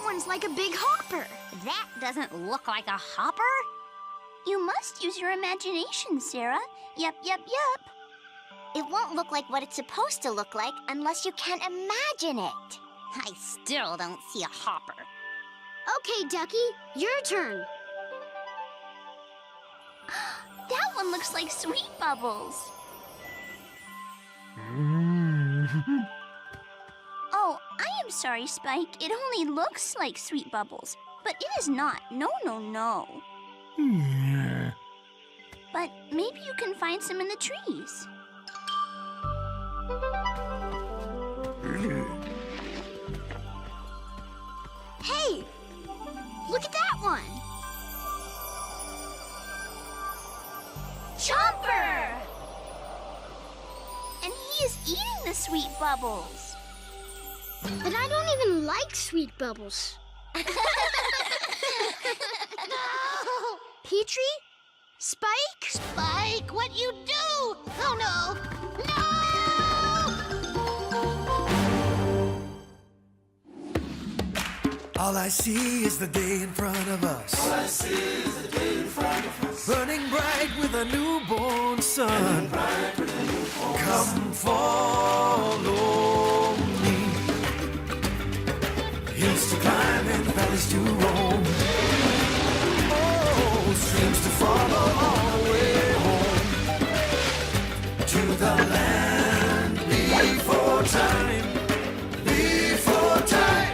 one's like a big hopper. That doesn't look like a hopper. You must use your imagination, Cera. Yep. It won't look like what it's supposed to look like unless you can imagine it. I still don't see a hopper. Okay, Ducky, your turn. That one looks like Sweet Bubbles. Oh, I am sorry, Spike. It only looks like Sweet Bubbles, but it is not. No. But maybe you can find some in the trees. Hey, look at that one. Chomper! And he is eating the Sweet Bubbles. But I don't even like Sweet Bubbles. No! Petrie? Spike? Spike, what you do? Oh, no! All I see is the day in front of us. All I see is the day in front of us. Burning bright with a newborn sun. Come follow me. Hills to climb and valleys to roam. Oh, streams to follow all the way home. To the land before time. Before time.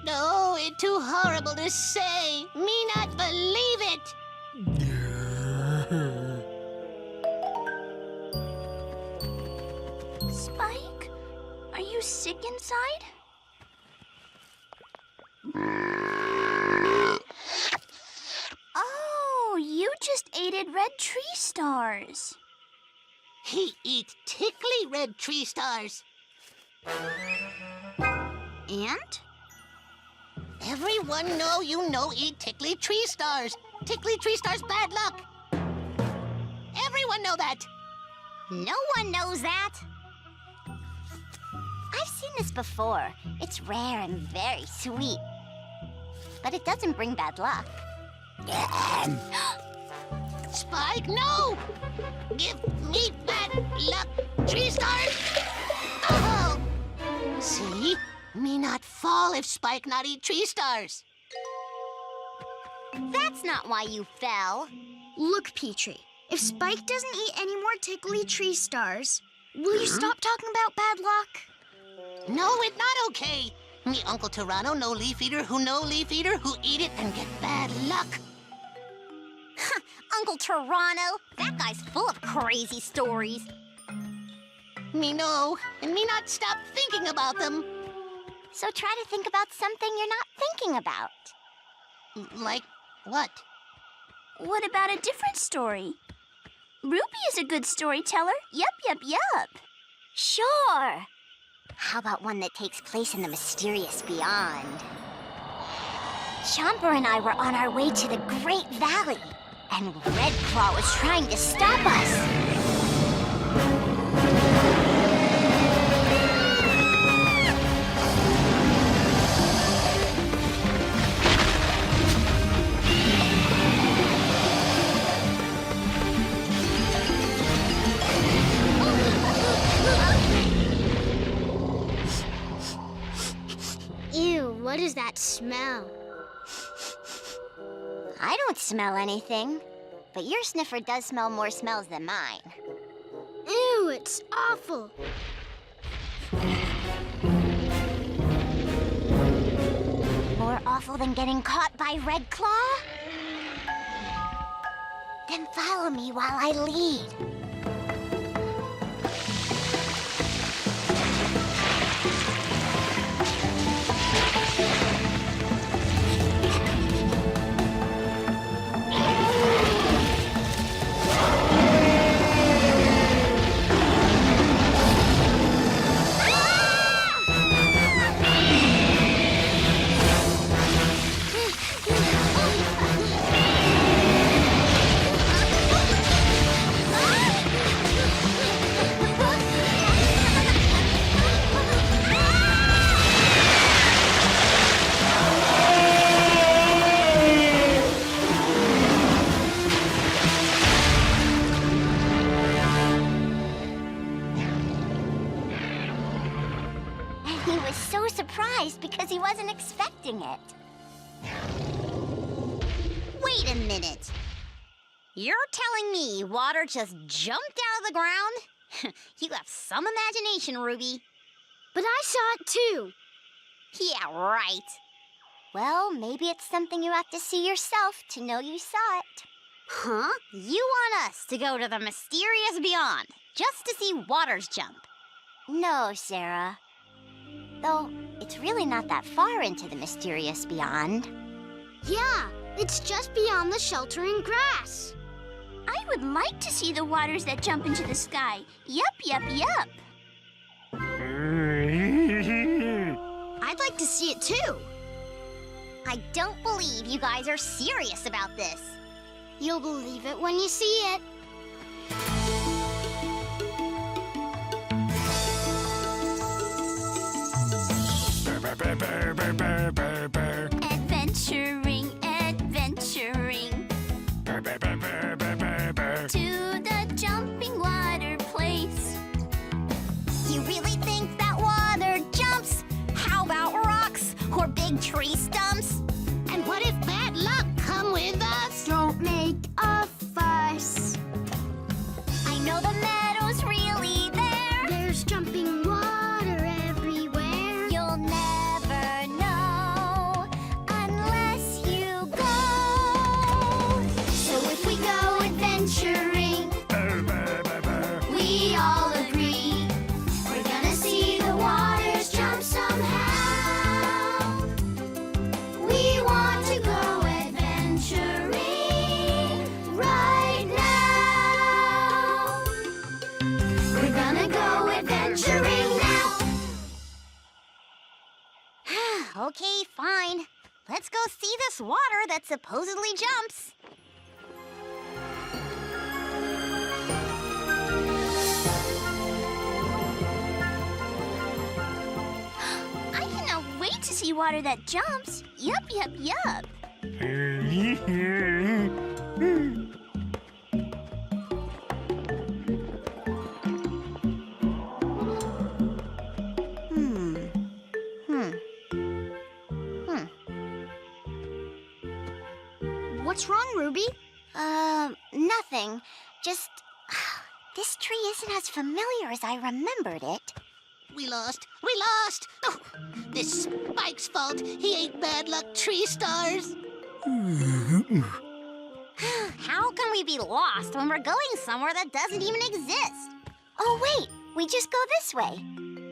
No, it's too horrible to say. Me not believe it. Spike, are you sick inside? Oh, you just ate red tree stars. He eats tickly red tree stars. And? Everyone you know eat tickly tree stars. Tickly tree stars bad luck. Everyone know that. No one knows that. I've seen this before. It's rare and very sweet. But it doesn't bring bad luck. Spike, no! Give me bad luck tree stars! Oh! See? Me not fall if Spike not eat tree stars. That's not why you fell. Look, Petrie, if Spike doesn't eat any more tickly tree stars, will you stop talking about bad luck? No, it not okay. Me Uncle Tyranno no leaf eater who eat it and get bad luck. Uncle Tyranno, that guy's full of crazy stories. Me know, and me not stop thinking about them. So try to think about something you're not thinking about. Like what? What about a different story? Ruby is a good storyteller. Yup. Sure. How about one that takes place in the mysterious beyond? Chomper and I were on our way to the Great Valley, and Red Claw was trying to stop us. Ew, what is that smell? I don't smell anything, but your sniffer does smell more smells than mine. Ew, it's awful. More awful than getting caught by Red Claw? Then follow me while I lead. surprised because he wasn't expecting it. Wait a minute. You're telling me water just jumped out of the ground? You have some imagination, Ruby. But I saw it too. Yeah, right. Well, maybe it's something you have to see yourself to know you saw it. Huh? You want us to go to the mysterious beyond just to see waters jump? No, Cera. Though, it's really not that far into the mysterious beyond. Yeah, it's just beyond the sheltering grass. I would like to see the waters that jump into the sky. Yup, yup, yup. I'd like to see it too. I don't believe you guys are serious about this. You'll believe it when you see it. Adventuring, adventuring. To the jumping water place. You really think that water jumps? How about rocks or big tree stumps? And what if bad luck come with us? Don't make a fuss. I know the meadow's really there. There's jumping water everywhere. You'll never know unless you go. So if we go adventuring, we all agree we're gonna see the waters jump somehow. We want to go adventuring right now. We're gonna go adventuring now. Okay, fine. Let's go see this water that supposedly jumps. I cannot wait to see water that jumps. Yup, yup, yup. What's wrong, Ruby? Nothing. Just, this tree isn't as familiar as I remembered it. We lost. We lost. Oh, this Spike's fault. He ate bad luck tree stars. How can we be lost when we're going somewhere that doesn't even exist? Oh, wait. We just go this way.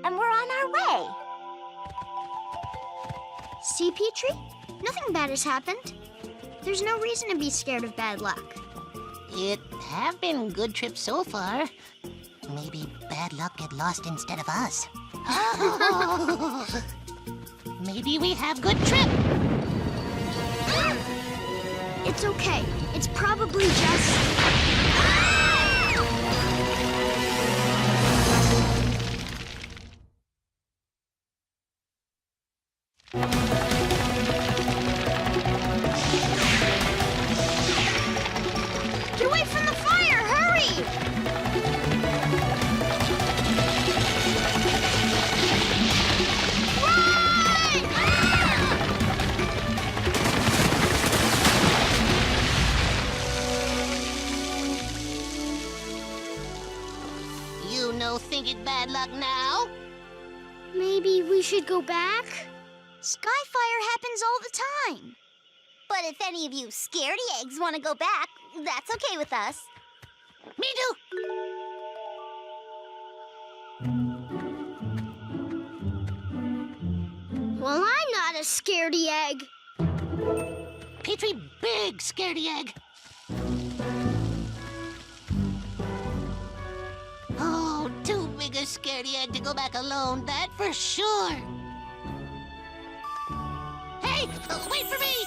And we're on our way. See, Petrie? Nothing bad has happened. There's no reason to be scared of bad luck. It have been good trips so far. Maybe bad luck get lost instead of us. Maybe we have good trip. It's okay. It's probably just... Get away from the fire! Hurry! Run! You no think it bad luck now? Maybe we should go back? Skyfire happens all the time. But if any of you scaredy eggs want to go back, that's okay with us. Meadow! Well, I'm not a scaredy egg. Petrie, big scaredy egg. Oh, too big a scaredy egg to go back alone, that for sure. Hey, wait for me!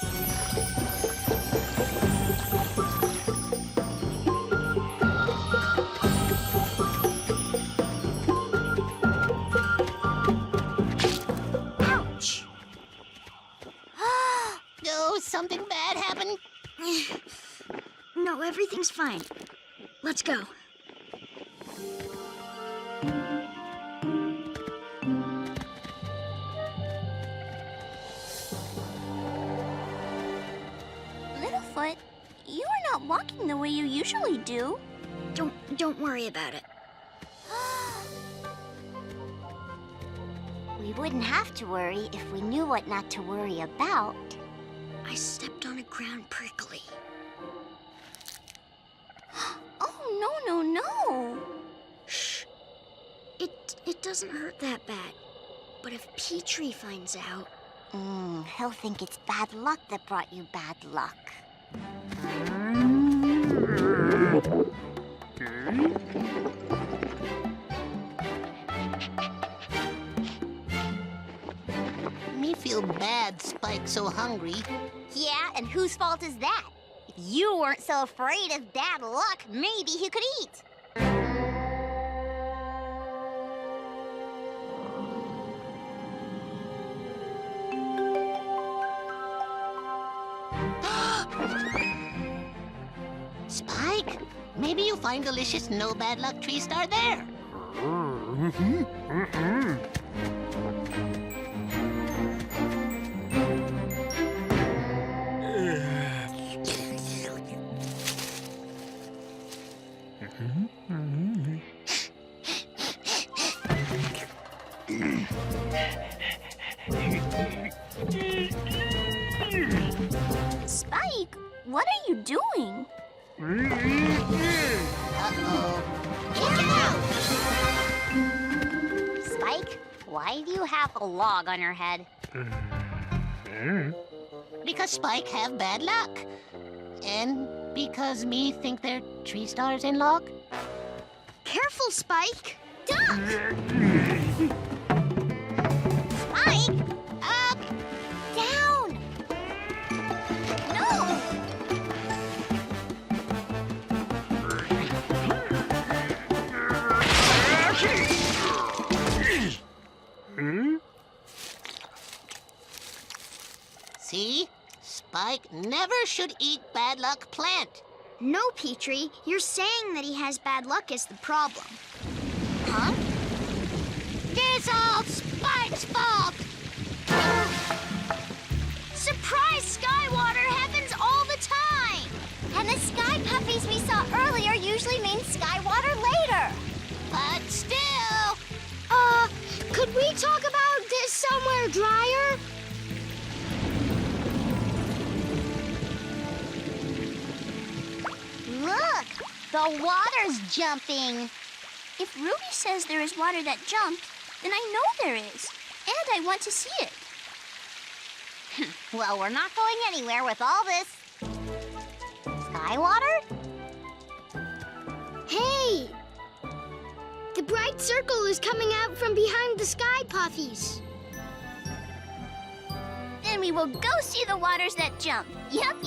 Ouch! Oh, something bad happened. No, everything's fine. Let's go. walking the way you usually do. Don't worry about it. We wouldn't have to worry if we knew what not to worry about. I stepped on a ground prickly. Oh, no. Shh. It doesn't hurt that bad. But if Petrie finds out... He'll think it's bad luck that brought you bad luck. Me feel bad Spike's so hungry. Yeah, and whose fault is that? If you weren't so afraid of bad luck, maybe he could eat. Spike, maybe you'll find delicious no bad luck tree star there. Spike, what are you doing? Uh-oh. Spike, why do you have a log on your head? Because Spike have bad luck. And because me think they're tree stars in log. Careful, Spike! Duck! Spike! Up! Down! No! See? Spike never should eat bad luck plant. No, Petrie, you're saying that he has bad luck is the problem. Huh? It's all Spike's fault! Surprise Skywater happens all the time! And the sky puppies we saw earlier usually mean Skywater later. But still... Could we talk about this somewhere drier? Look! The water's jumping! If Ruby says there is water that jumped, then I know there is. And I want to see it. Well, we're not going anywhere with all this. Skywater? Hey! The bright circle is coming out from behind the sky puffies. Then we will go see the waters that jump. Yup.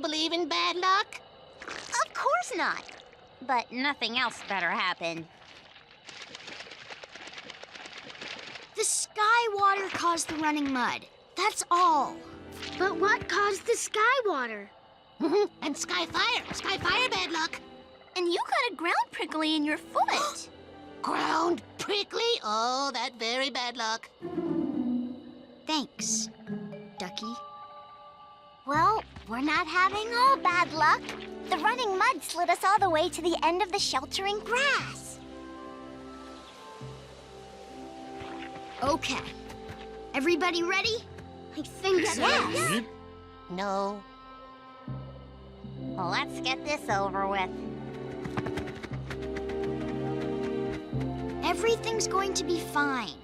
Believe in bad luck? Of course not. But nothing else better happen. The sky water caused the running mud. That's all. But what caused the sky water? And sky fire. Sky fire bad luck. And you got a ground prickly in your foot. Ground prickly? Oh, that very bad luck. Thanks, Ducky. Well, we're not having all bad luck. The running mud slid us all the way to the end of the sheltering grass. Okay. Everybody ready? I think so. Yes. No. Well, let's get this over with. Everything's going to be fine.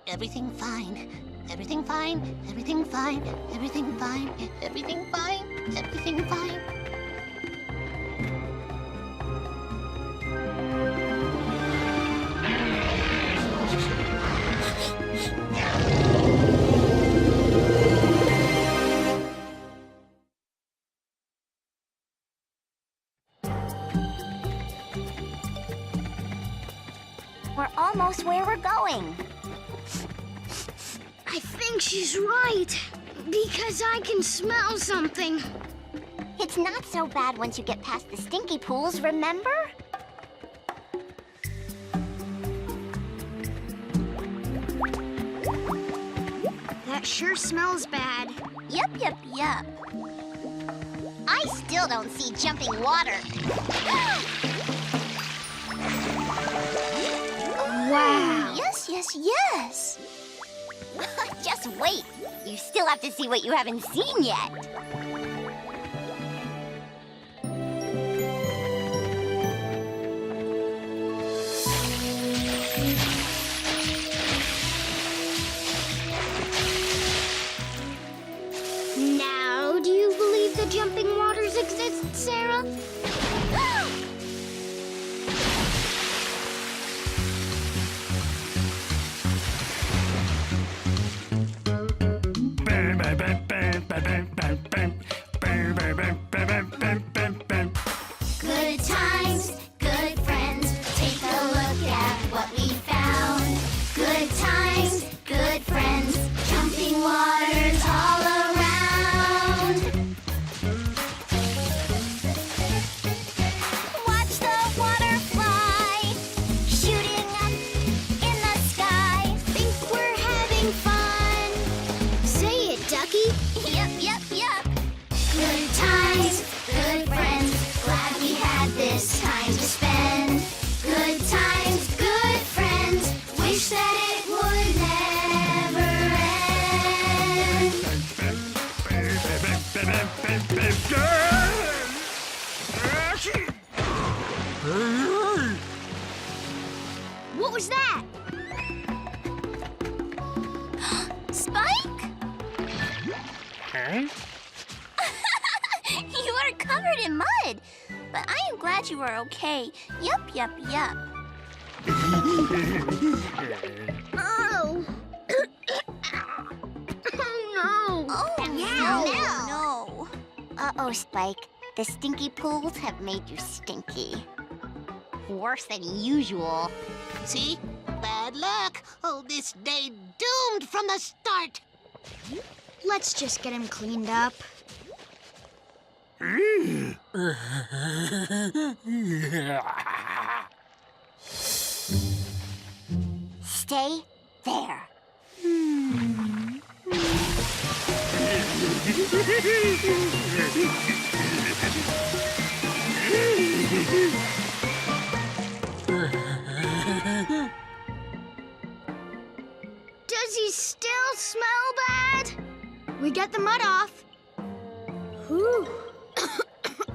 Everything fine. Everything fine. Everything fine. Everything fine. Everything fine. Everything fine. us where we're going. I think she's right. Because I can smell something. It's not so bad once you get past the stinky pools, remember? That sure smells bad. Yup, yup, yup. I still don't see jumping water. Wow. Yes, yes, yes. Just wait. You still have to see what you haven't seen yet. Now, do you believe the jumping waters exist, Cera? Good times, good friends, take a look at what we found. Good times, good friends, jumping waters all around. Watch the water fly, shooting up in the sky. Think we're having fun. Say it, Ducky. Yup, yup, yup. Good times, good friends, glad we had this time to spend. Good times, good friends, wish that it would never end. What was that? Spike? You are covered in mud. But I am glad you are okay. Yup, yup, yup. Oh. Oh, no. Oh, no. Uh-oh, Spike. The stinky pools have made you stinky. Worse than usual. See? Bad luck. Oh, this day doomed from the start. Let's just get him cleaned up. Stay there. Does he still smell bad? We get the mud off. Whew.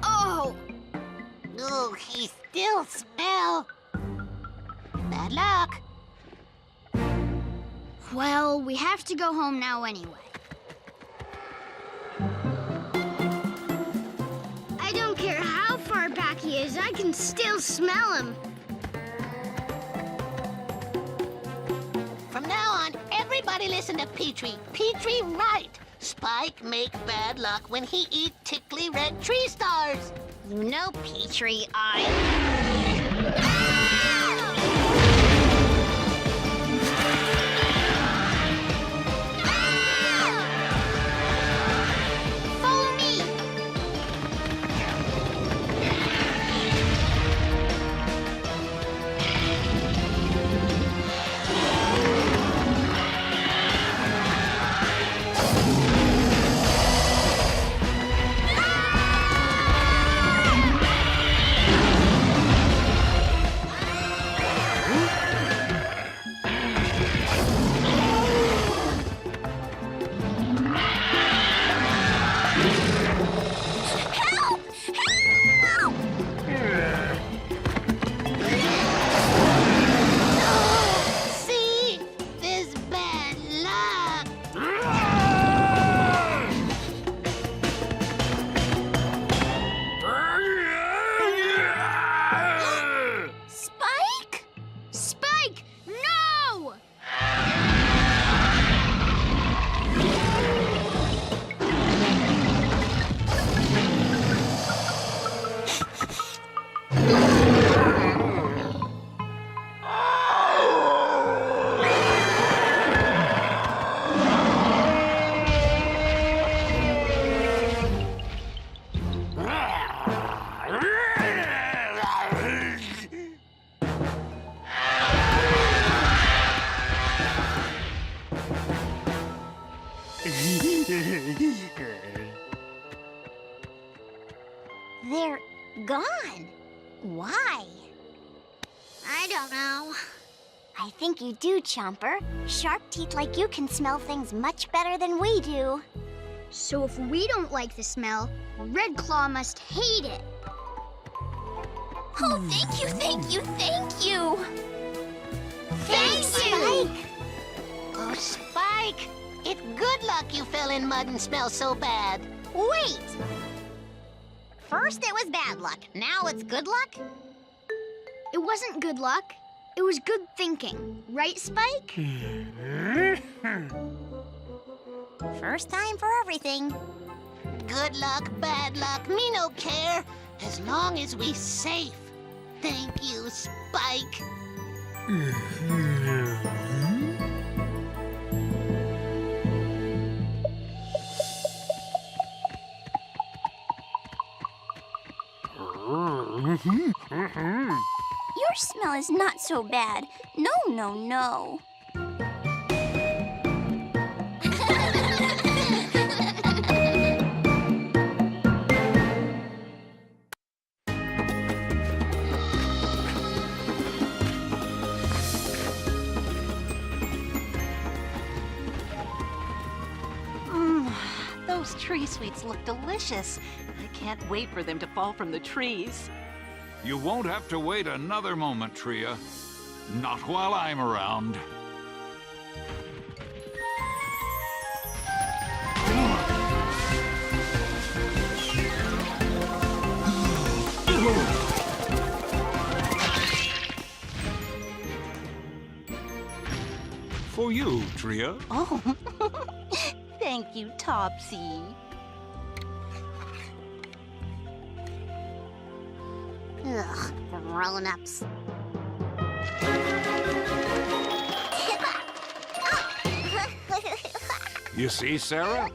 Oh. Oh, he still smell. Bad luck. Well, we have to go home now anyway. I don't care how far back he is, I can still smell him. From now on, everybody listen to Petrie. Petrie right. Spike make bad luck when he eat tickly red tree stars. You know, Petrie, I... Follow me. I think you do, Chomper. Sharp teeth like you can smell things much better than we do. So if we don't like the smell, Red Claw must hate it. Oh, thank you, thank you, thank you! Thank you! Oh, Spike! It's good luck you fell in mud and smell so bad. Wait! First it was bad luck, now it's good luck? It wasn't good luck. It was good thinking. Right, Spike? First time for everything. Good luck, bad luck, me no care. As long as we safe. Thank you, Spike. Your smell is not so bad. No, no, no. Those tree sweets look delicious. I can't wait for them to fall from the trees. You won't have to wait another moment, Tria. Not while I'm around. For you, Tria. Oh, thank you, Topsy. Ugh, grown-ups. You see, Cera?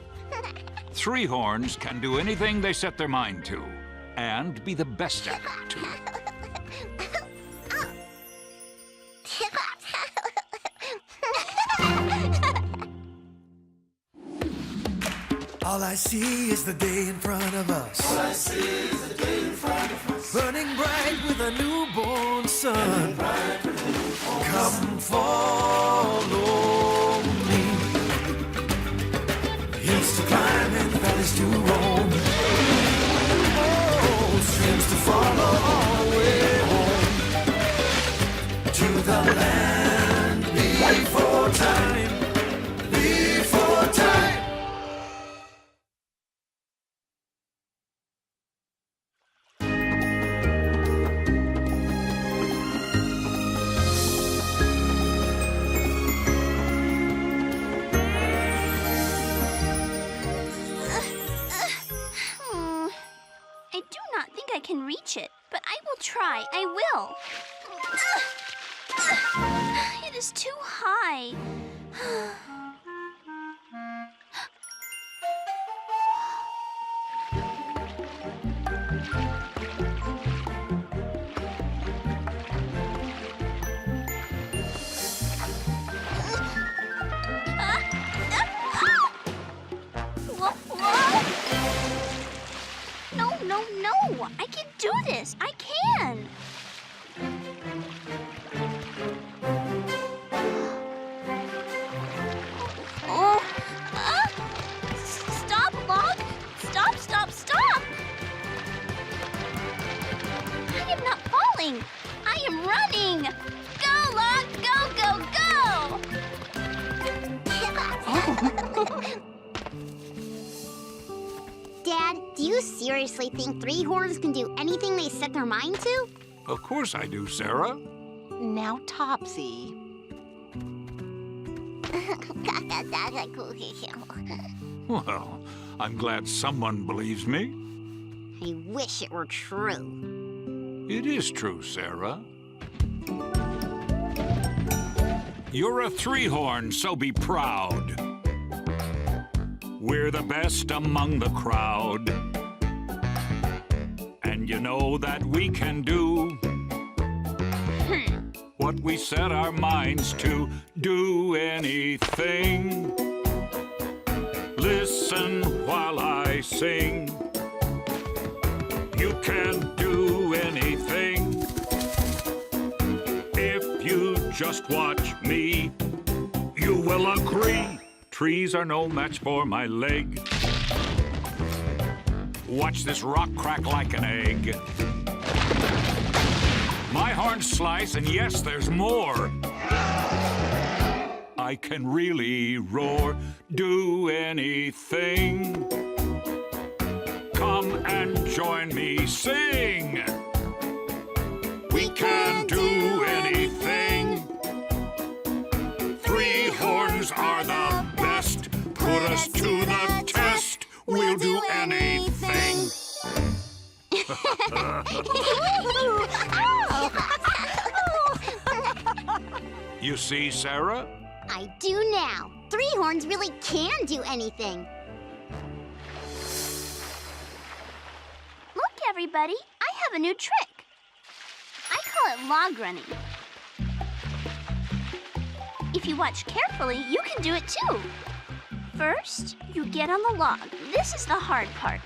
Three horns can do anything they set their mind to, and be the best at it, too. All I see is the day in front of us. All I see is the day in front of us. Burning bright with a newborn sun. Come follow me. Hills to climb and valleys to roam. Oh, streams to follow all the way home. To the land before time. Before time. I can reach it, but I will try. I will. It is too high. No, I can do this. I can. Oh, stop, Log. Stop. I am not falling. I am running. Go, Log, go. Dad, do you seriously think three horns can do anything they set their mind to? Of course I do, Cera. Now, Topsy. Well, I'm glad someone believes me. I wish it were true. It is true, Cera. You're a three-horn, so be proud. We're the best among the crowd. And you know that we can do what we set our minds to. Do anything. Listen while I sing. You can do anything if you just watch me. You will agree, trees are no match for my leg. Watch this rock crack like an egg. My horns slice, and yes, there's more. I can really roar, do anything. Come and join me, sing. We can do anything. Three horns are the best. Put us to the test. We'll do anything. You see, Cera? I do now. Three horns really can do anything. Look, everybody, I have a new trick. I call it log running. If you watch carefully, you can do it too. First, you get on the log. This is the hard part.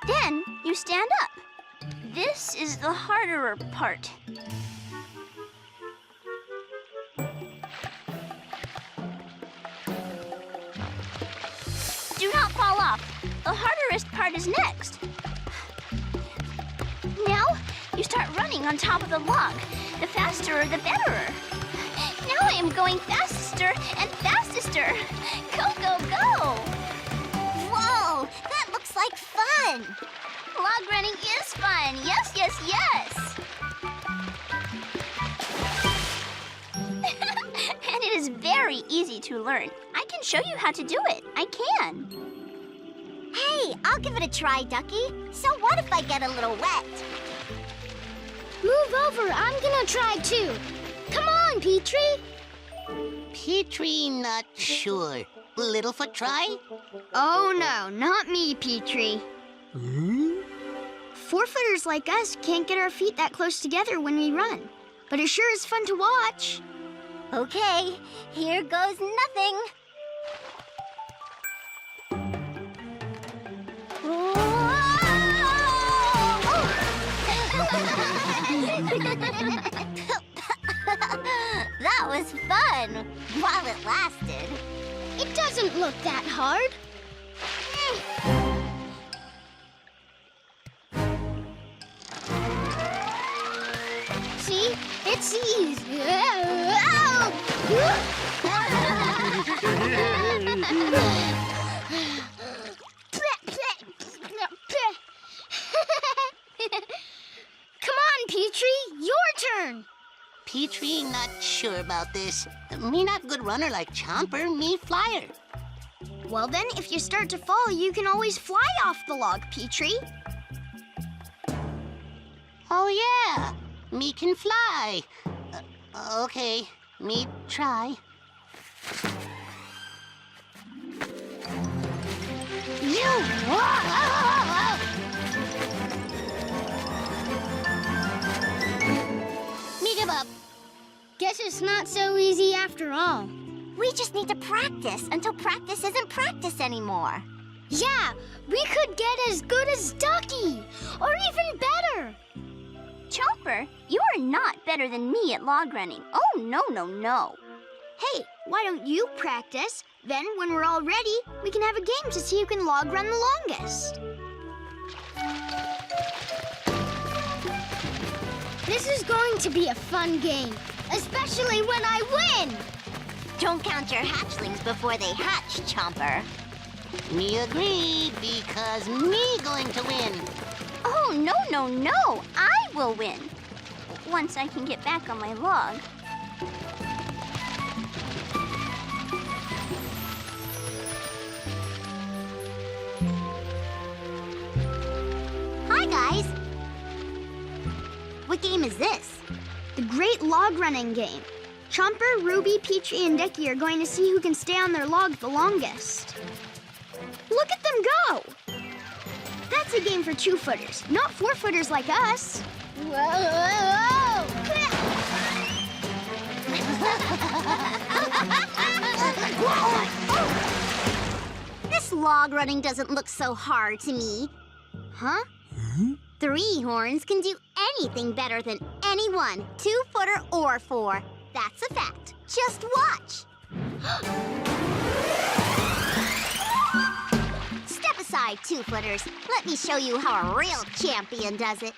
Then, you stand up. This is the harder part. Do not fall off. The hardest part is next. Now, you start running on top of the log. The faster, the better. Now I am going faster and fastester. Go, go, go! Whoa, that looks like fun. Log running is fun. Yes, yes, yes. And it is very easy to learn. I can show you how to do it. I can. Hey, I'll give it a try, Ducky. So what if I get a little wet? Move over. I'm gonna try too. Come on, Petrie. Petrie, not sure. Littlefoot, try? Oh, no, not me, Petrie. Four-footers like us can't get our feet that close together when we run. But it sure is fun to watch. Okay, here goes nothing. That was fun, while it lasted. It doesn't look that hard. See? It's easy. Come on, Petrie, your turn. Petrie, not sure about this. Me not good runner like Chomper, me flyer. Well then, if you start to fall, you can always fly off the log, Petrie. Oh, yeah. Me can fly. Okay, me try. Me give up. Guess it's not so easy after all. We just need to practice until practice isn't practice anymore. Yeah, we could get as good as Ducky, or even better. Chomper, you are not better than me at log running. Oh, no, no, no. Hey, why don't you practice? Then, when we're all ready, we can have a game to see who can log run the longest. This is going to be a fun game, especially when I win. Don't count your hatchlings before they hatch, Chomper. Me agree, because me going to win. Oh, no, no, no. I will win. Once I can get back on my log. Hi, guys. What game is this? The great log running game. Chomper, Ruby, Petrie, and Ducky are going to see who can stay on their log the longest. Look at them go! That's a game for two-footers, not four-footers like us. Whoa! This log running doesn't look so hard to me. Huh? Three horns can do anything better than anyone, 2-footer or 4. That's a fact. Just watch. Step aside, 2-footers. Let me show you how a real champion does it.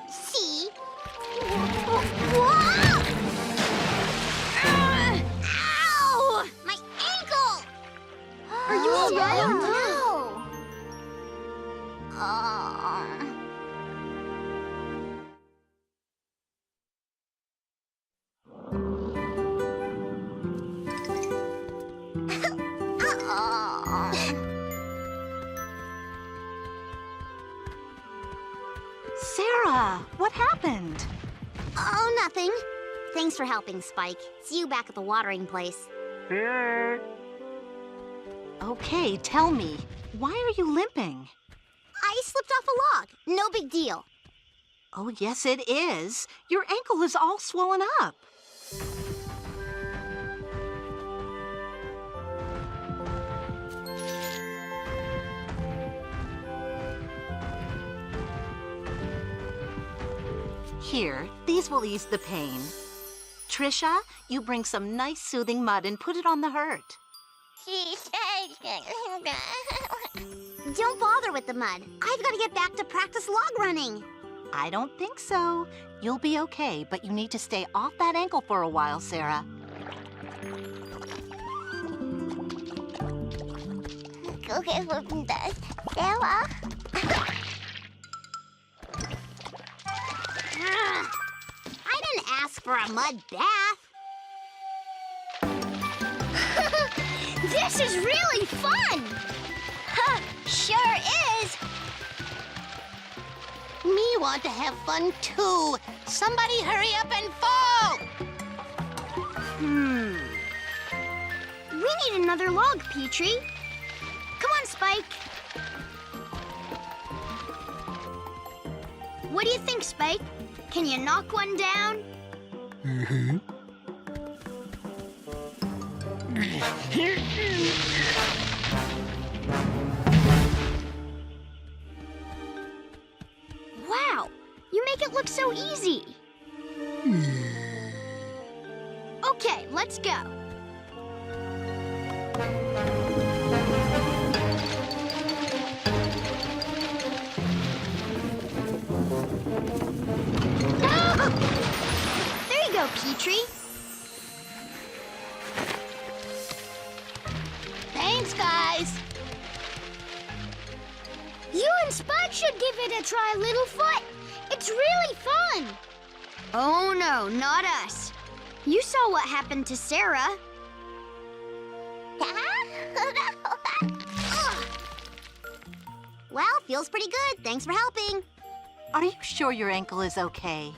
See? Ow! My ankle! Are you all right? No. Cera, what happened? Oh, nothing. Thanks for helping, Spike. See you back at the watering place. Okay, tell me, why are you limping? I slipped off a log. No big deal. Oh, yes, it is. Your ankle is all swollen up. Here, these will ease the pain. Trisha, you bring some nice soothing mud and put it on the hurt. Don't bother with the mud. I've got to get back to practice log running. I don't think so. You'll be okay, but you need to stay off that ankle for a while, Cera. Sarah? I didn't ask for a mud bath. This is really fun! Sure is! Me want to have fun too. Somebody hurry up and fall! We need another log, Petrie. Come on, Spike. What do you think, Spike? Can you knock one down? Wow, you make it look so easy. Okay, let's go. There you go, Petrie. Thanks, guys. You and Spike should give it a try, Littlefoot. It's really fun. Oh, no, not us. You saw what happened to Cera. Well, feels pretty good. Thanks for helping. Are you sure your ankle is okay?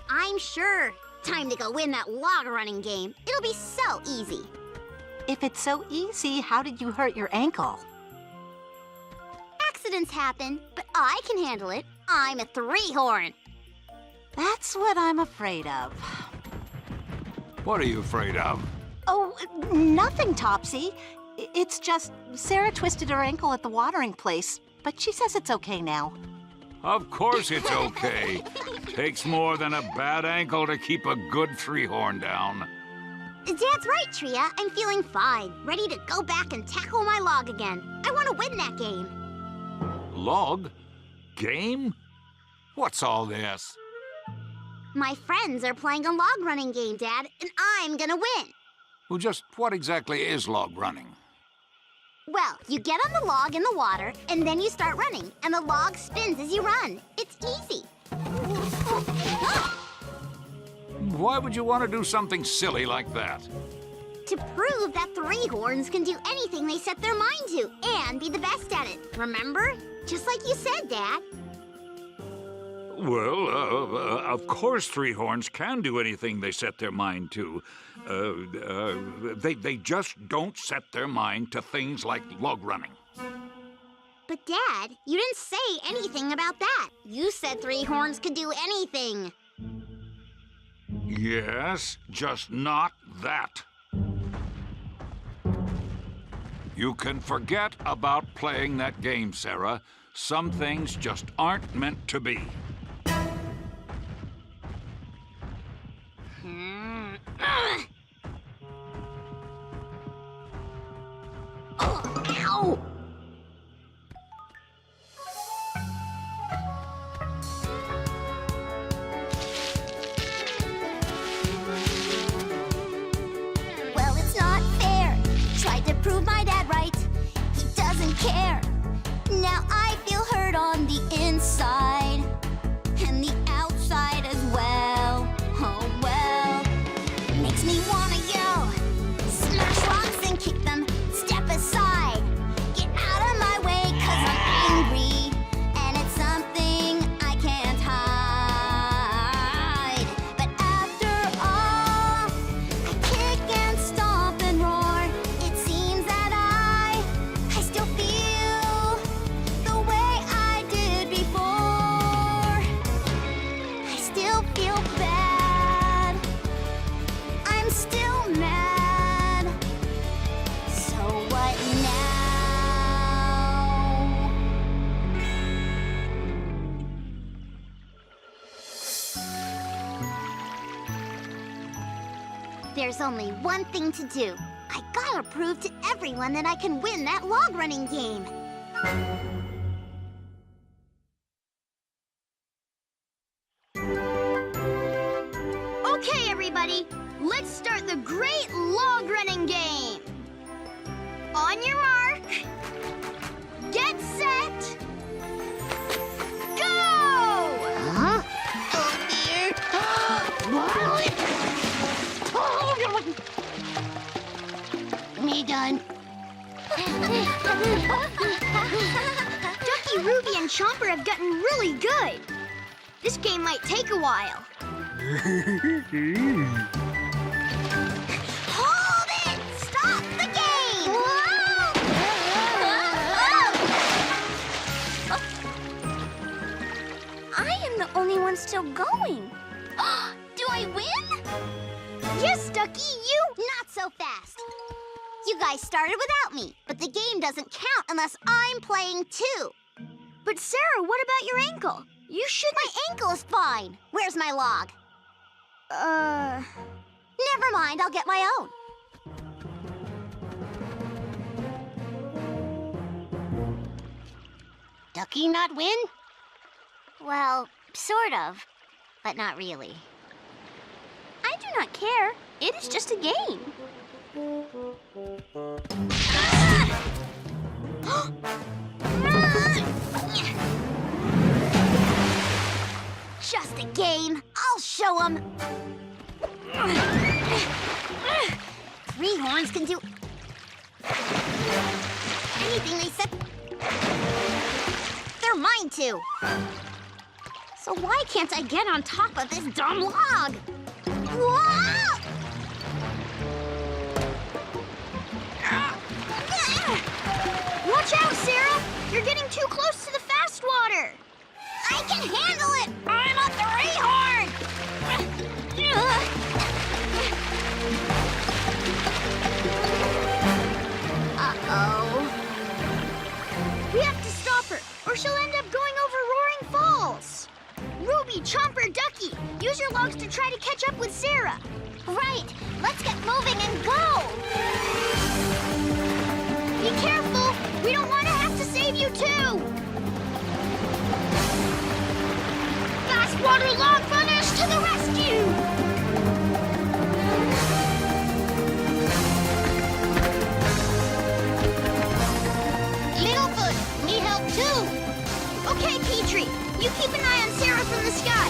I'm sure. Time to go win that log running game. It'll be so easy. If it's so easy, how did you hurt your ankle? Accidents happen, but I can handle it. I'm a 3-horn. That's what I'm afraid of. What are you afraid of? Oh, nothing, Topsy. It's just Cera twisted her ankle at the watering place, but she says it's okay now. Of course it's okay. Takes more than a bad ankle to keep a good 3-horn down. Dad's right, Tria. I'm feeling fine. Ready to go back and tackle my log again. I want to win that game. Log? Game? What's all this? My friends are playing a log running game, Dad, and I'm gonna win. Well, just what exactly is log running? Well, you get on the log in the water, and then you start running, and the log spins as you run. It's easy. Why would you want to do something silly like that? To prove that 3-horns can do anything they set their mind to, and be the best at it. Remember? Just like you said, Dad. Well, of course 3 horns can do anything they set their mind to. They just don't set their mind to things like log running. But, Dad, you didn't say anything about that. You said 3 horns could do anything. Yes, just not that. You can forget about playing that game, Cera. Some things just aren't meant to be. Ow! Well, it's not fair. Tried to prove my dad right. He doesn't care. Now I feel hurt on the inside and the outside as well. Oh well. Makes me wanna yell, smash rocks and kick them, step aside, get out of my way 'cause I'm angry, and it's something I can't hide. But after all, I kick and stomp and roar. It seems that I still feel the way I did before. I still feel bad. I'm still mad. So what now? There's only one thing to do. I gotta prove to everyone that I can win that log running game. Okay, everybody, let's start the great log running game. On your mark, get set, go! Huh? Oh, dear. Me done. Ducky, Ruby, and Chomper have gotten really good. This game might take a while. Hold it! Stop the game! I am the only one still going. Do I win? Yes, Ducky, you... Not so fast. You guys started without me, but the game doesn't count unless I'm playing too. But Cera, what about your ankle? You shouldn't... My ankle is fine. Where's my log? Never mind, I'll get my own. Ducky not win? Well, sort of, but not really. I do not care. It is just a game. Just a game. I'll show them. 3 horns can do anything they set their mind to. So why can't I get on top of this dumb log? Whoa! Watch out, Cera! You're getting too close to the fast water. I can handle it! I'm a 3-horn! Uh-oh. We have to stop her, or she'll end up going over Roaring Falls. Ruby, Chomper, Ducky, use your logs to try to catch up with Cera. Right, let's get moving and go! Be careful! We don't want to have to save you too! Fast water log runners to the rescue! Littlefoot, need help too. Okay, Petrie, you keep an eye on Cera from the sky.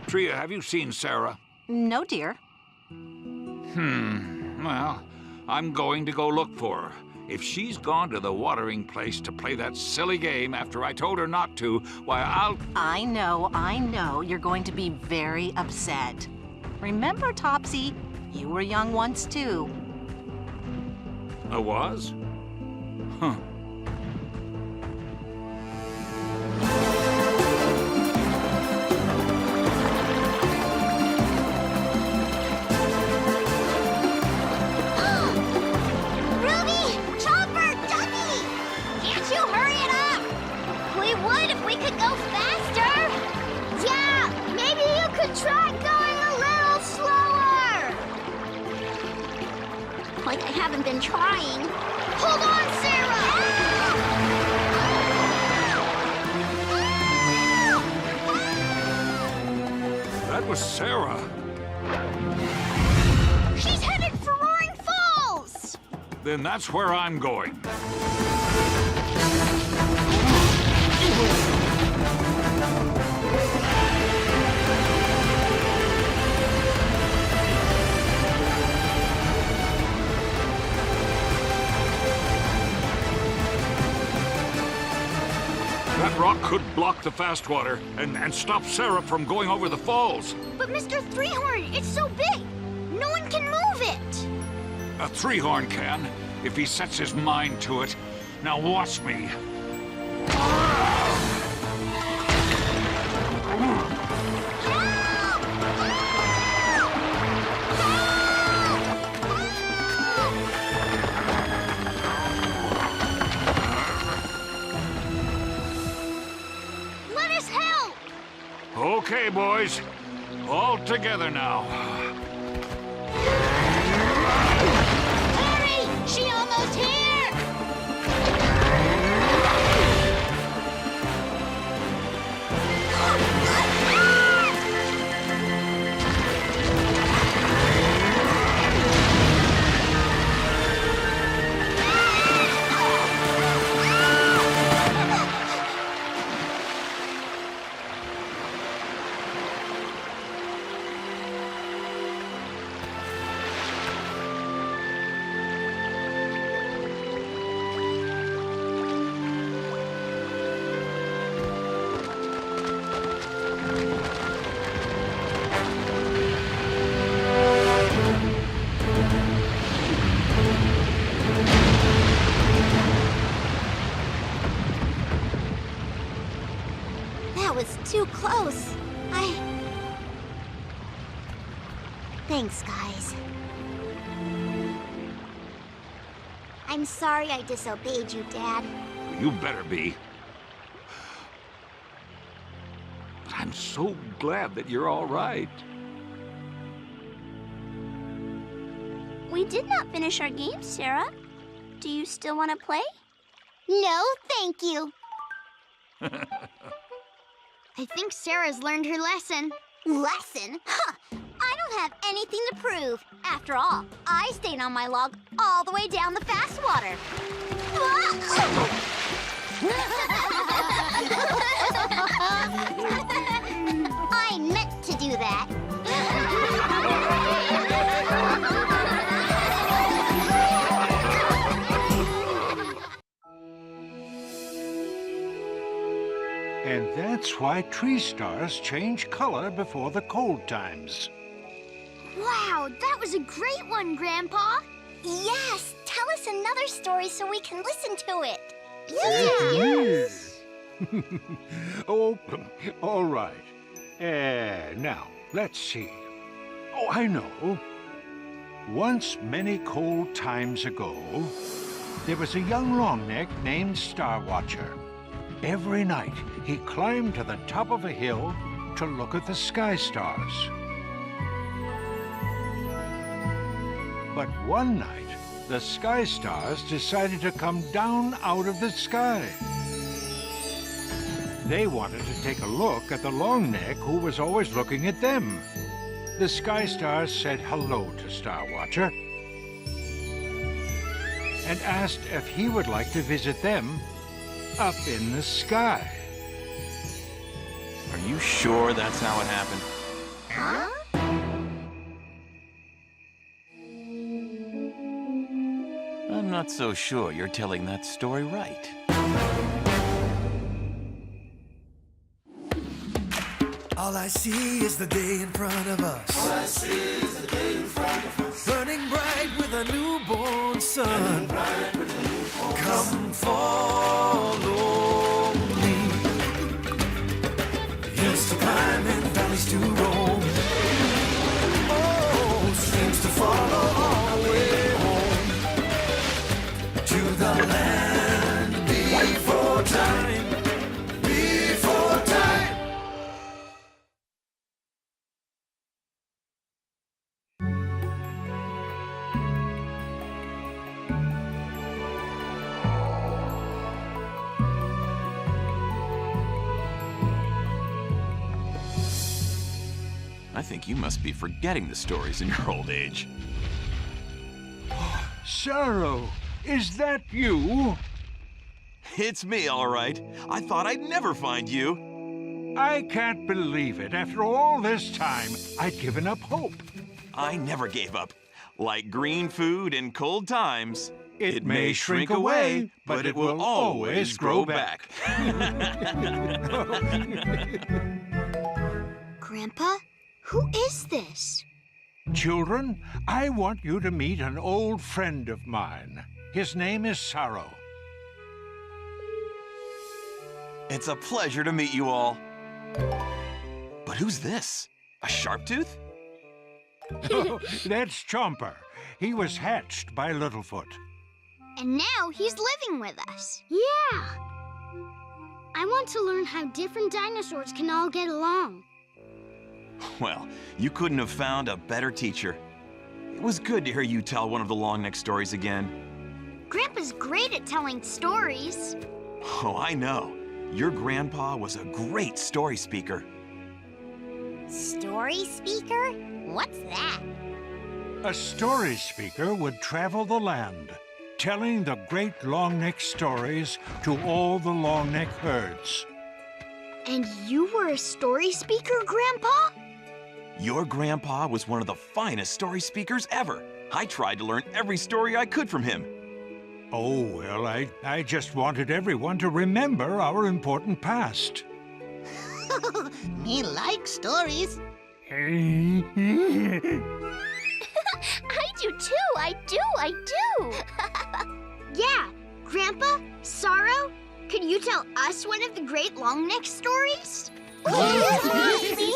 Tria, have you seen Cera? No, dear. Well, I'm going to go look for her. If she's gone to the watering place to play that silly game after I told her not to, why, I know. You're going to be very upset. Remember, Topsy, you were young once, too. I was? Huh. Ruby! Chomper! Ducky! Can't you hurry it up? We would if we could go faster. Yeah, maybe you could try going a little slower. Like I haven't been trying. Hold on, Cera! That was Cera. She's headed for Roaring Falls! Then that's where I'm going. That rock could block the fast water and stop Cera from going over the falls. But Mr. Three-Horn, it's so big, no one can move it. A three-horn can, if he sets his mind to it. Now watch me. Let us help! Okay, boys. All together now. Hurry! She almost here! That was too close. Thanks, guys. I'm sorry I disobeyed you, Dad. You better be. But I'm so glad that you're all right. We did not finish our game, Cera. Do you still want to play? No, thank you. I think Cera's learned her lesson. Lesson? Huh! I don't have anything to prove. After all, I stayed on my log all the way down the fast water. I meant to do that. And that's why tree stars change color before the cold times. Wow, that was a great one, Grandpa. Yes, tell us another story so we can listen to it. Yes. Oh, all right. Now, let's see. Oh, I know. Once many cold times ago, there was a young longneck named Starwatcher. Every night, he climbed to the top of a hill to look at the sky stars. But one night, the sky stars decided to come down out of the sky. They wanted to take a look at the longneck who was always looking at them. The sky stars said hello to Starwatcher and asked if he would like to visit them up in the sky. Are you sure that's how it happened? Huh? I'm not so sure you're telling that story right. All I see is the day in front of us. All I see is the day in front of us. Burning bright with a newborn sun. Come follow me. Hills to climb and valleys to roam. Oh, streams to follow all the way home. To the land before time. Before time. I think you must be forgetting the stories in your old age. Cera, is that you? It's me, all right. I thought I'd never find you. I can't believe it. After all this time, I'd given up hope. I never gave up. Like green food in cold times. It may shrink away, but it will always grow back. Grandpa, who is this? Children, I want you to meet an old friend of mine. His name is Sorrow. It's a pleasure to meet you all. But who's this? A sharp-tooth? That's Chomper. He was hatched by Littlefoot. And now he's living with us. Yeah. I want to learn how different dinosaurs can all get along. Well, you couldn't have found a better teacher. It was good to hear you tell one of the long-neck stories again. Grandpa's great at telling stories. Oh, I know. Your grandpa was a great story speaker. Story speaker? What's that? A story speaker would travel the land, telling the great long-neck stories to all the long-neck herds. And you were a story speaker, Grandpa? Your grandpa was one of the finest story speakers ever. I tried to learn every story I could from him. Oh, well, I just wanted everyone to remember our important past. Me like stories. I do too. I do. Yeah. Grandpa, Sorrow, could you tell us one of the great long-neck stories? Please.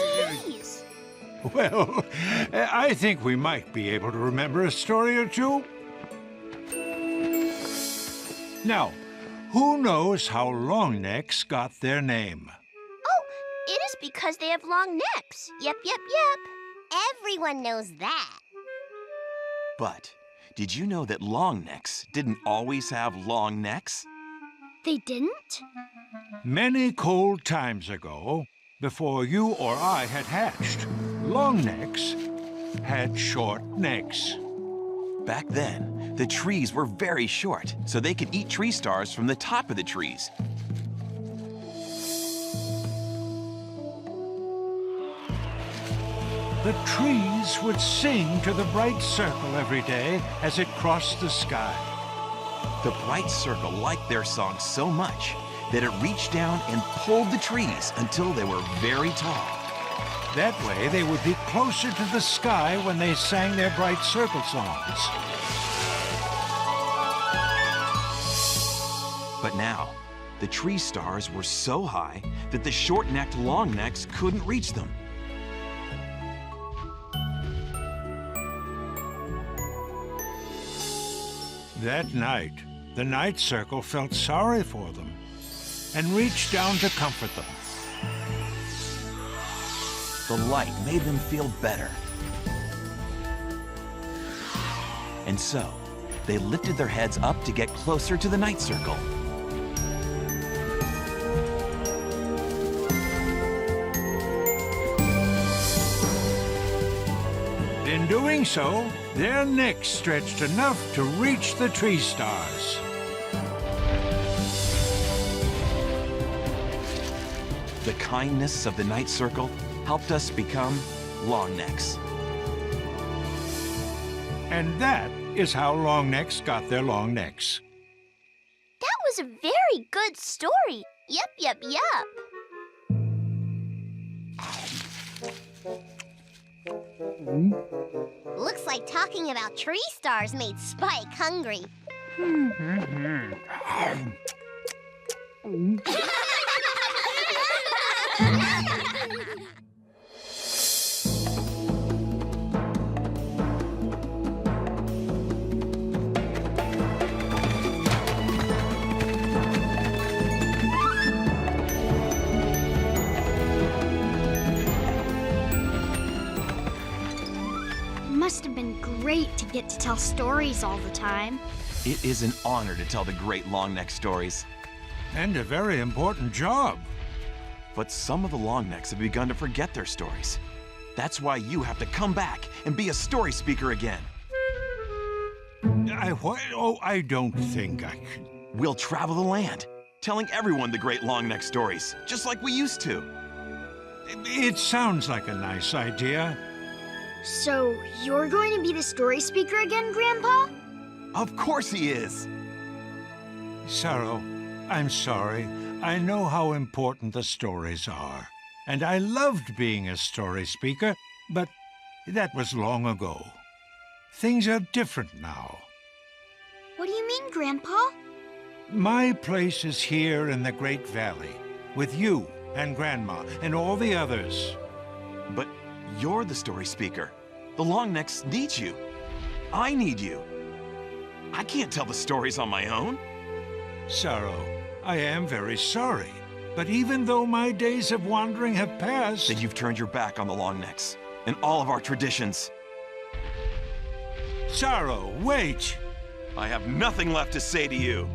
Well, I think we might be able to remember a story or two. Now, who knows how longnecks got their name? Oh, it is because they have long necks. Yep. Everyone knows that. But did you know that longnecks didn't always have long necks? They didn't? Many cold times ago, before you or I had hatched, longnecks had short necks. Back then, the trees were very short, so they could eat tree stars from the top of the trees. The trees would sing to the bright circle every day as it crossed the sky. The bright circle liked their song so much that it reached down and pulled the trees until they were very tall. That way, they would be closer to the sky when they sang their bright circle songs. But now, the tree stars were so high that the short-necked longnecks couldn't reach them. That night, the night circle felt sorry for them and reached down to comfort them. The light made them feel better. And so, they lifted their heads up to get closer to the night circle. In doing so, their necks stretched enough to reach the tree stars. The kindness of the night circle helped us become longnecks. And that is how long necks got their long necks. That was a very good story. Yup, yup, yup. Looks like talking about tree stars made Spike hungry. Must have been great to get to tell stories all the time. It is an honor to tell the great long neck stories. And a very important job. But some of the long necks have begun to forget their stories. That's why you have to come back and be a story speaker again. I don't think I can. We'll travel the land, telling everyone the great long neck stories, just like we used to. It sounds like a nice idea. So, you're going to be the story speaker again, Grandpa? Of course he is. Sorrow, I'm sorry. I know how important the stories are. And I loved being a story speaker, but that was long ago. Things are different now. What do you mean, Grandpa? My place is here in the Great Valley, with you and Grandma and all the others. But you're the story speaker. The long necks need you. I need you. I can't tell the stories on my own. Sorrow, I am very sorry. But even though my days of wandering have passed... Then you've turned your back on the long necks and all of our traditions. Sorrow, wait! I have nothing left to say to you.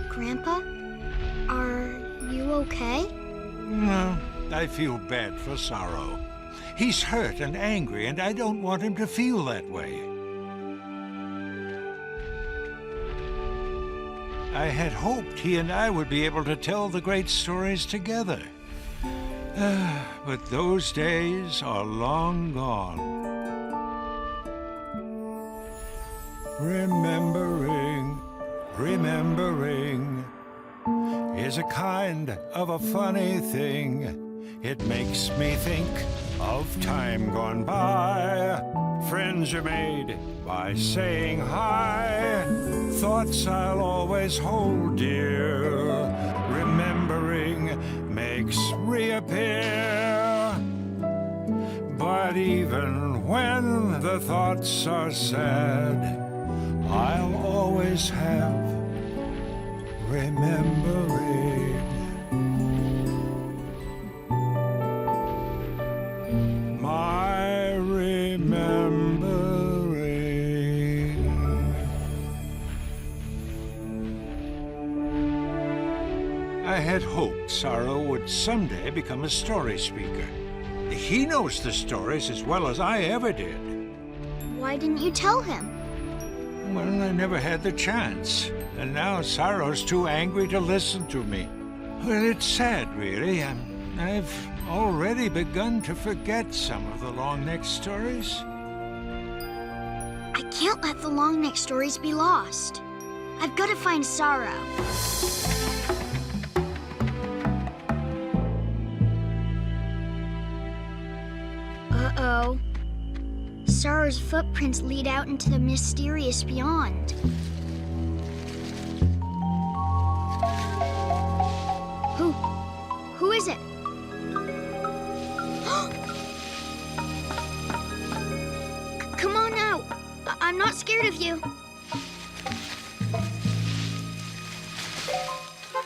Grandpa? Are you okay? No, I feel bad for Sorrow. He's hurt and angry, and I don't want him to feel that way. I had hoped he and I would be able to tell the great stories together. But those days are long gone. Remembering is a kind of a funny thing. It makes me think of time gone by. Friends are made by saying hi. Thoughts I'll always hold dear. Remembering makes reappear. But even when the thoughts are sad, I'll always have remembering. My remembering. I had hoped Sorrow would someday become a story speaker. He knows the stories as well as I ever did. Why didn't you tell him? Well, I never had the chance. And now Sorrow's too angry to listen to me. Well, it's sad, really. I've already begun to forget some of the long-neck stories. I can't let the long neck stories be lost. I've got to find Sorrow. Uh-oh. Sorrow's footprints lead out into the mysterious beyond. Who is it? Come on out. I'm not scared of you.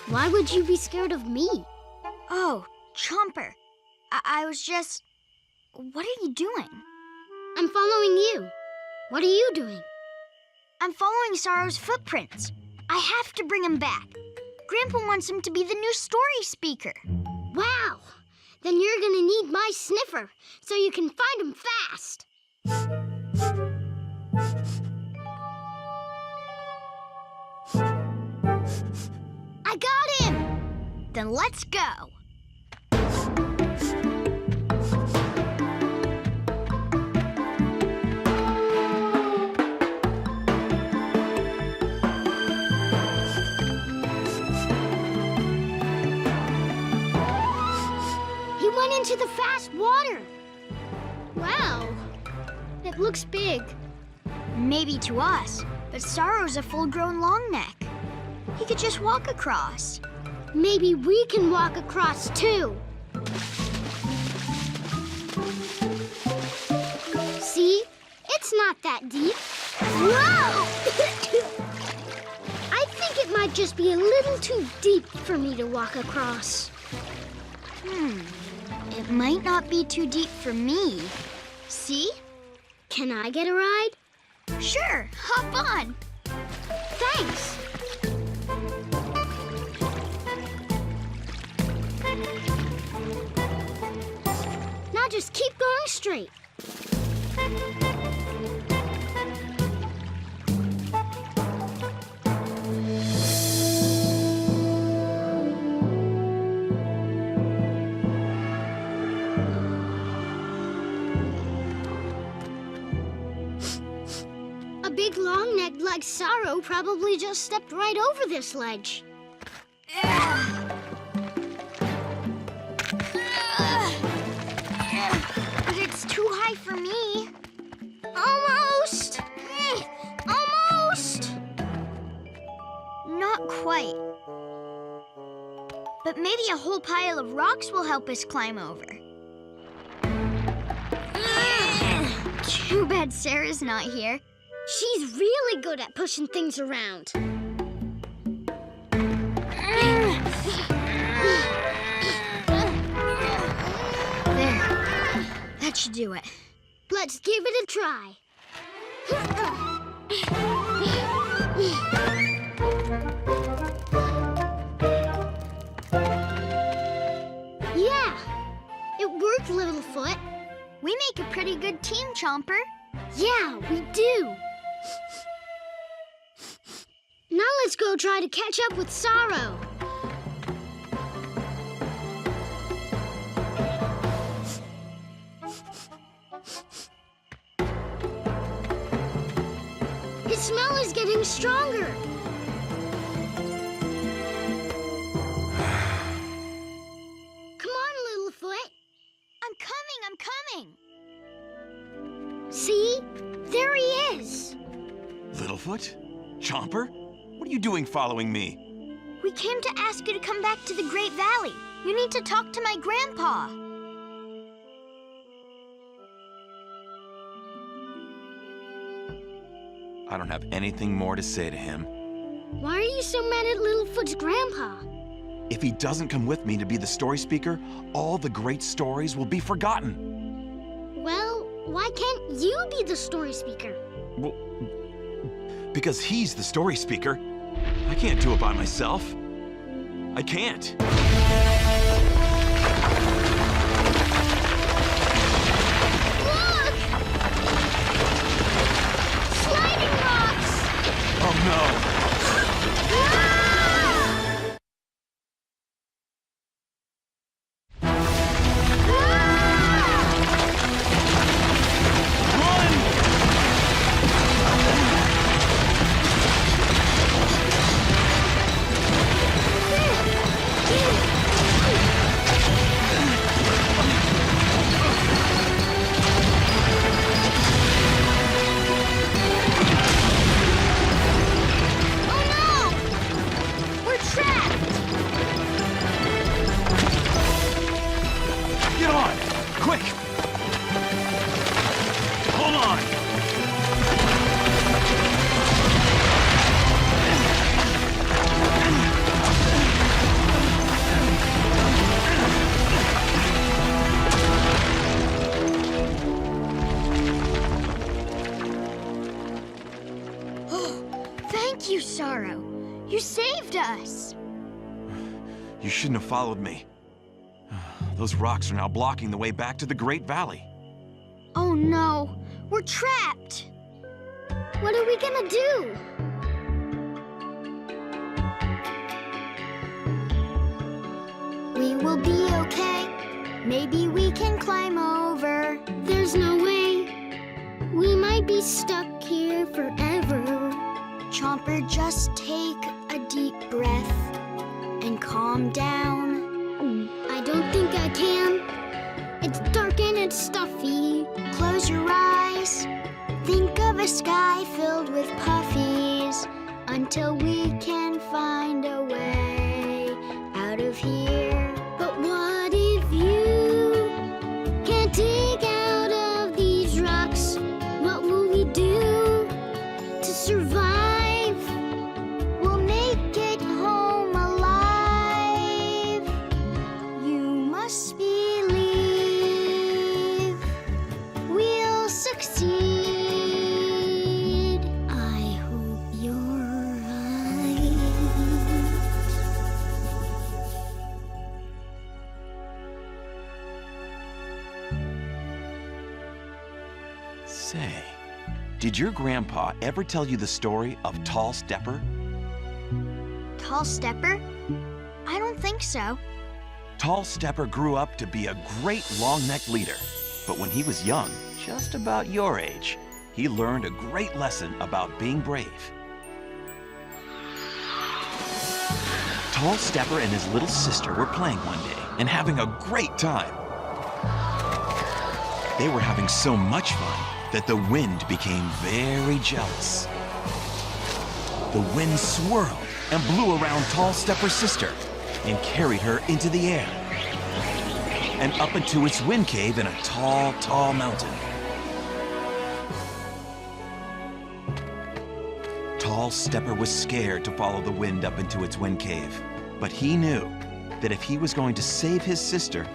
Why would you be scared of me? Oh, Chomper. I was just... What are you doing? I'm following you. What are you doing? I'm following Sorrow's footprints. I have to bring him back. Grandpa wants him to be the new story speaker. Wow! Then you're gonna need my sniffer so you can find him fast. I got him! Then let's go. He went into the fast water. Wow, it looks big. Maybe to us, but Sorrow's a full-grown long neck. He could just walk across. Maybe we can walk across too. See? It's not that deep. Whoa! I think it might just be a little too deep for me to walk across. It might not be too deep for me. See? Can I get a ride? Sure, hop on. Thanks. Now just keep going straight. A big long neck like Sorrow probably just stepped right over this ledge. But it's too high for me. Almost! Almost! Not quite. But maybe a whole pile of rocks will help us climb over. Too bad Sarah's not here. She's really good at pushing things around. There. That should do it. Let's give it a try. Yeah, it worked, Littlefoot. We make a pretty good team, Chomper. Yeah, we do. Now let's go try to catch up with Sorrow. His smell is getting stronger. Come on, Littlefoot. I'm coming. See? There he is. Littlefoot? Chomper? What are you doing following me? We came to ask you to come back to the Great Valley. You need to talk to my grandpa. I don't have anything more to say to him. Why are you so mad at Littlefoot's grandpa? If he doesn't come with me to be the story speaker, all the great stories will be forgotten. Well, why can't you be the story speaker? Well, because he's the story speaker. I can't do it by myself. I can't. Look! Sliding rocks! Oh no! Ah! Thank you, Sorrow. You saved us. You shouldn't have followed me. Those rocks are now blocking the way back to the Great Valley. Oh no, we're trapped. What are we gonna do? We will be okay. Maybe we can climb over. There's no way. We might be stuck here forever. Chomper, just take a deep breath and calm down. I don't think I can. It's dark and it's stuffy. Close your eyes. Think of a sky filled with puffies until we can find a way out of here. But what if you can't dig out of these rocks? What will we do to survive? We'll make it home alive. You must believe we'll succeed. I hope you're right. Say, did your grandpa ever tell you the story of Tall Stepper? Tall Stepper? I don't think so. Tall Stepper grew up to be a great long-necked leader. But when he was young, just about your age, he learned a great lesson about being brave. Tall Stepper and his little sister were playing one day and having a great time. They were having so much fun that the wind became very jealous. The wind swirled and blew around Tall Stepper's sister and carried her into the air and up into its wind cave in a tall, tall mountain. Tall Stepper was scared to follow the wind up into its wind cave, but he knew that if he was going to save his sister,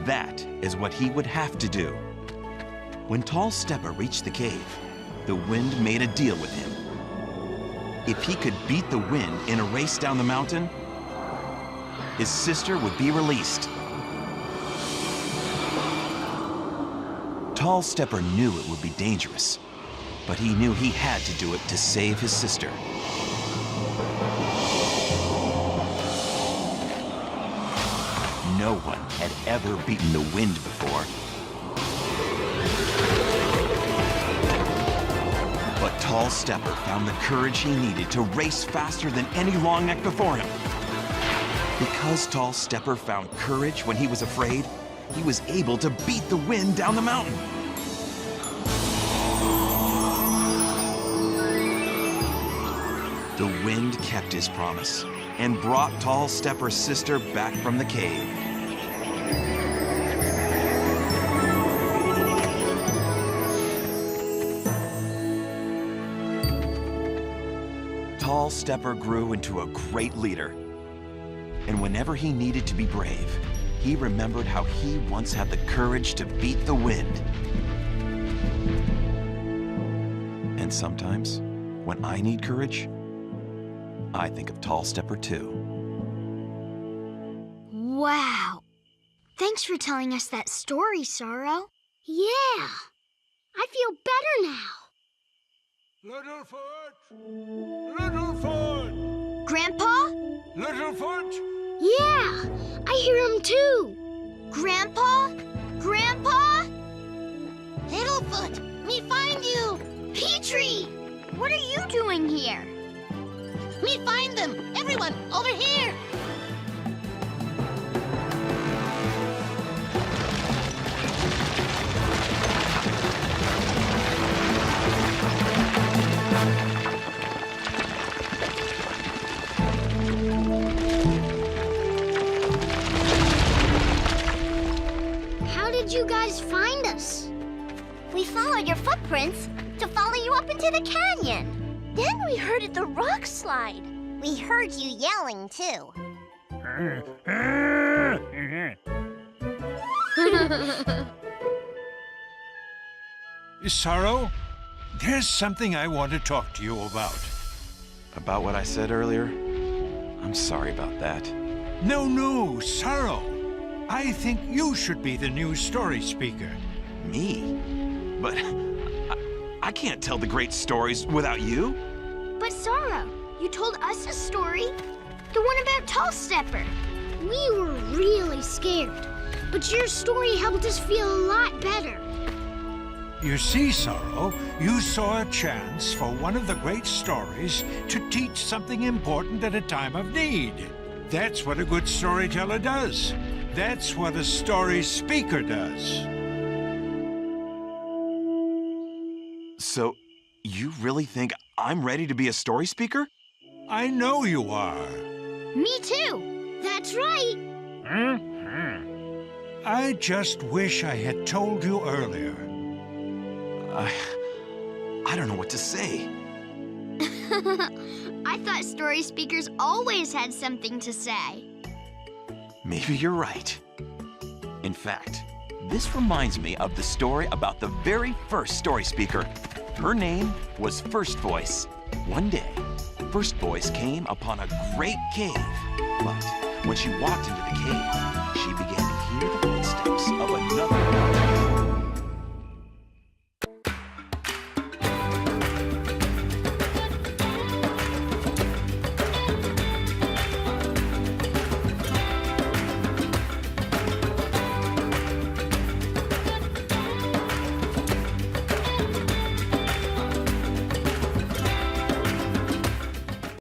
that is what he would have to do. When Tall Stepper reached the cave, the wind made a deal with him. If he could beat the wind in a race down the mountain, his sister would be released. Tall Stepper knew it would be dangerous, but he knew he had to do it to save his sister. No one had ever beaten the wind before. But Tall Stepper found the courage he needed to race faster than any long neck before him. Because Tall Stepper found courage when he was afraid, he was able to beat the wind down the mountain. The wind kept his promise and brought Tall Stepper's sister back from the cave. Tall Stepper grew into a great leader. And whenever he needed to be brave, he remembered how he once had the courage to beat the wind. And sometimes, when I need courage, I think of Tall Stepper too. Wow. Thanks for telling us that story, Sorrow. Yeah. I feel better now. Littlefoot! Littlefoot! Grandpa? Littlefoot! Yeah, I hear him too. Grandpa? Grandpa? Littlefoot, me find you! Petrie! What are you doing here? Me find them! Everyone, over here! How did you guys find us? We followed your footprints to follow you up into the canyon. Then we heard the rock slide. We heard you yelling, too. Sorrow? there's something I want to talk to you about. About what I said earlier? I'm sorry about that. No, Sorrow. I think you should be the new story speaker. Me? But I can't tell the great stories without you. But Sorrow, you told us a story. The one about Tall Stepper. We were really scared, but your story helped us feel a lot better. You see, Sorrow, you saw a chance for one of the great stories to teach something important at a time of need. That's what a good storyteller does. That's what a story speaker does. So, you really think I'm ready to be a story speaker? I know you are. Me too. That's right. I just wish I had told you earlier. I don't know what to say. I thought story speakers always had something to say. Maybe you're right. In fact, this reminds me of the story about the very first story speaker. Her name was First Voice. One day, First Voice came upon a great cave. But when she walked into the cave,